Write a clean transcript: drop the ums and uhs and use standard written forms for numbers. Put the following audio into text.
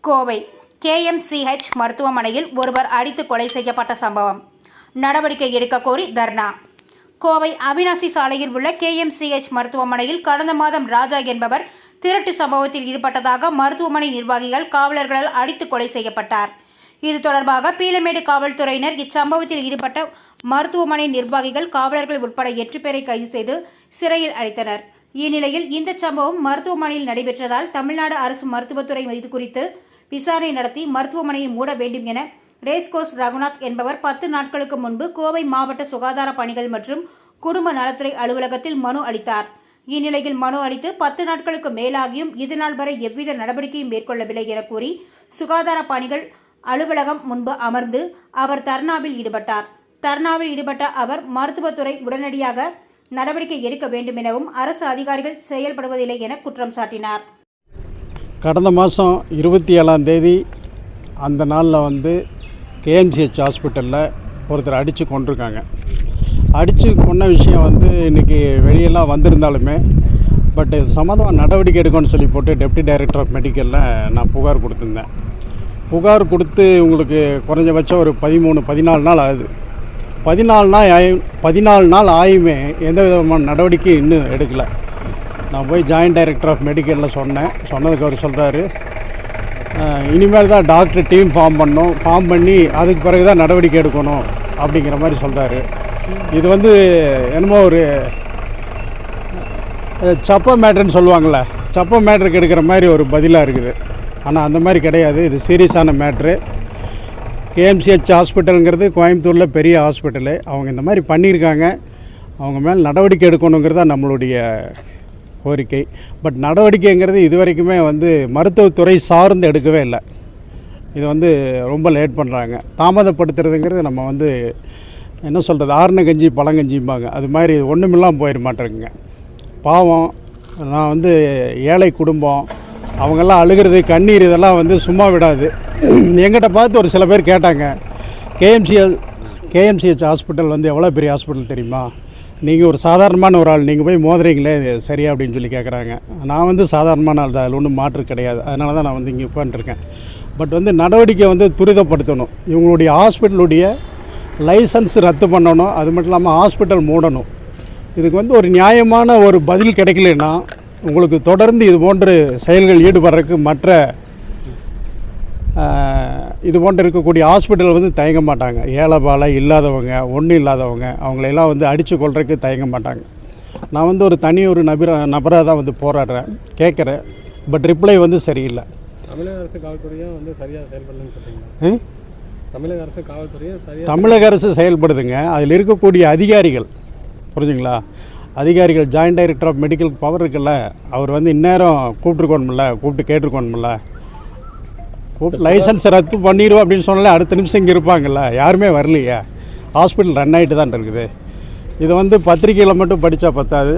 Kovai KMCH மருத்துவமனையில் ஒருவர் அடித்து கொலை செய்யப்பட்ட சம்பவம். நடவடிக்கை எடுக்க கோரி தர்ணா. கோவை அவினாசி சாலையில் உள்ள KMCH மருத்துவமனையில் கடந்த மாதம் ராஜா என்பவர் திருட்டு சம்பவத்தில் ஈடுபட்டதாக மருத்துவமனை நிர்வாகிகள் காவலர்களால் அடித்து கொலை செய்யப்பட்டார். இது தொடர்பாக பீளமேடு காவல்துறையினர் இச்சம்பவத்தில் ஈடுபட்ட மருத்துவமனை நிர்வாகிகள் காவலர்கள் உட்பட 8 பேரை கைது செய்து சிறையில் அடைத்தனர். இந்நிலையில் இந்த சம்பவம் மருத்துவமனையில் நடைபெற்றதால் தமிழ்நாடு அரசு மருத்துவத்துறை இது குறித்து விசாரணை நடத்தி மருத்துவமனையை மூட வேண்டும் என ரேஸ்கோர்ஸ் ரகுநாத் என்பவர் 10 நாட்களுக்கு முன்பு கோவை மாவட்ட சுகாதார பணிகள் மற்றும் குடும்ப நலத்துறை அலுவலகத்தில் மனு அளித்தார். இந்நிலையில் மனு அளித்து 10 நாட்களுக்கு மேலாகியும் இதுநாள் வரை எவ்வித நடவடிக்கையும் மேற்கொள்ளவில்லை என கூறி சுகாதார பணிகள் அலுவலகம் முன்பு அமர்ந்து அவர் தர்ணாவில் ஈடுபட்டார். தர்ணாவில் ஈடுபட்ட அவர் மருத்துவத்துறை உடனடியாக நடவடிக்கை எடுக்க வேண்டும் எனவும் அரசு அதிகாரிகள் செயல்படுவதில்லை என குற்றம் சாட்டினார். கடந்த மாதம் 27ஆம் தேதி அந்த நாளில் KMCH ஹாஸ்பிட்டலில் ஒருத்தர் அடித்து கொண்டிருக்காங்க. அடித்து கொண்ட விஷயம் இன்றைக்கி வெளியெல்லாம் வந்திருந்தாலுமே பட் சம்மந்தமாக நடவடிக்கை எடுக்கணும்னு சொல்லி போட்டு டெப்டி டைரக்டர் ஆஃப் மெடிக்கலில் நான் புகார் கொடுத்துருந்தேன். புகார் கொடுத்து உங்களுக்கு குறைஞ்சபட்சம் ஒரு 14 நாள் ஆகுது. 14 நாள் ஆயுமே எந்த விதமான நடவடிக்கையும் இன்னும் எடுக்கலை. நான் போய் ஜாயின்ட் டைரக்டர் ஆஃப் மெடிக்கலில் சொன்னதுக்கு அவர் சொல்கிறாரு, இனிமேல் தான் டாக்டர் டீம் ஃபார்ம் பண்ணி அதுக்கு பிறகு தான் நடவடிக்கை எடுக்கணும் அப்படிங்கிற மாதிரி சொல்கிறாரு. இது என்னமோ ஒரு சப்ப மேட்ருன்னு சொல்லுவாங்கள்ல, சப்ப மேட்ருக்கு எடுக்கிற மாதிரி ஒரு பதிலாக இருக்குது. ஆனால் அந்த மாதிரி கிடையாது. இது சீரியஸான மேட்ரு. KMCH ஹாஸ்பிட்டலுங்கிறது கோயம்புத்தூரில் பெரிய ஹாஸ்பிட்டலு. அவங்க இந்த மாதிரி பண்ணியிருக்காங்க. அவங்க மேலே நடவடிக்கை எடுக்கணுங்கிறது தான் நம்மளுடைய கோரிக்கை. பட் நடவடிக்கைங்கிறது இது வரைக்குமே மருத்துவத்துறை சார்ந்து எடுக்கவே இல்லை. இது ரொம்ப லேட் பண்ணுறாங்க. தாமதப்படுத்துறதுங்கிறது நம்ம என்ன சொல்கிறது, ஆறுன கஞ்சி பழங்கஞ்சிம்பாங்க, அது மாதிரி ஒன்றுமில்லாமல் போயிட மாட்டேங்குங்க. பாவம், நான் ஏழை குடும்பம், அவங்கெல்லாம் அழுகிறது கண்ணீர் இதெல்லாம் சும்மா விடாது. எங்கிட்ட பார்த்து ஒரு சில பேர் கேட்டாங்க, KMCH ஹாஸ்பிட்டல் எவ்வளோ பெரிய ஹாஸ்பிட்டல் தெரியுமா, நீங்கள் ஒரு சாதாரணமான ஒரு ஆள், நீங்கள் போய் மோதுறீங்களே சரியா அப்படின்னு சொல்லி கேட்குறாங்க. நான் சாதாரணமான ஆள் தான், அதில் ஒன்றும் மாற்று கிடையாது. அதனால தான் நான் இங்கே உட்காந்துருக்கேன். பட் நடவடிக்கை துரிதப்படுத்தணும். இவங்களுடைய ஹாஸ்பிட்டலுடைய லைசன்ஸ் ரத்து பண்ணணும். அது மட்டும் இல்லாமல் ஹாஸ்பிட்டல் மூடணும். இதுக்கு ஒரு நியாயமான ஒரு பதில் கிடைக்கலன்னா உங்களுக்கு தொடர்ந்து இது போன்ற செயல்கள் ஈடுபடுறதுக்கு மற்ற இது போன்று இருக்கக்கூடிய ஹாஸ்பிட்டல் தயங்க மாட்டாங்க. ஏழைபாலை இல்லாதவங்க, ஒன்றும் இல்லாதவங்க, அவங்களையெல்லாம் அடித்து கொள்றதுக்கு தயங்க மாட்டாங்க. நான் ஒரு நபராக தான் போராடுறேன், கேட்குறேன். பட் ரிப்ளை சரியில்லை. தமிழக அரசு காவல்துறையும் சரியாக செயல்படலன்னு சொல்கிறீங்க. தமிழக அரசு செயல்படுதுங்க. அதில் இருக்கக்கூடிய அதிகாரிகள், புரிஞ்சுங்களா, அதிகாரிகள் joint director of medical power இருக்குல்ல, அவர் இந்நேரம் கூப்பிட்டு கேட்டிருக்கணும்ல. லைசன்ஸ் ரத்து பண்ணிடுவோம் அப்படின்னு சொன்னாலே அடுத்த நிமிஷம் இங்கே இருப்பாங்கள்ல, யாருமே வரலையே. ஹாஸ்பிட்டல் ரன் ஆகிட்டு தான் இருக்குது. இது பத்திரிக்கையில் மட்டும் படித்தா பத்தாது.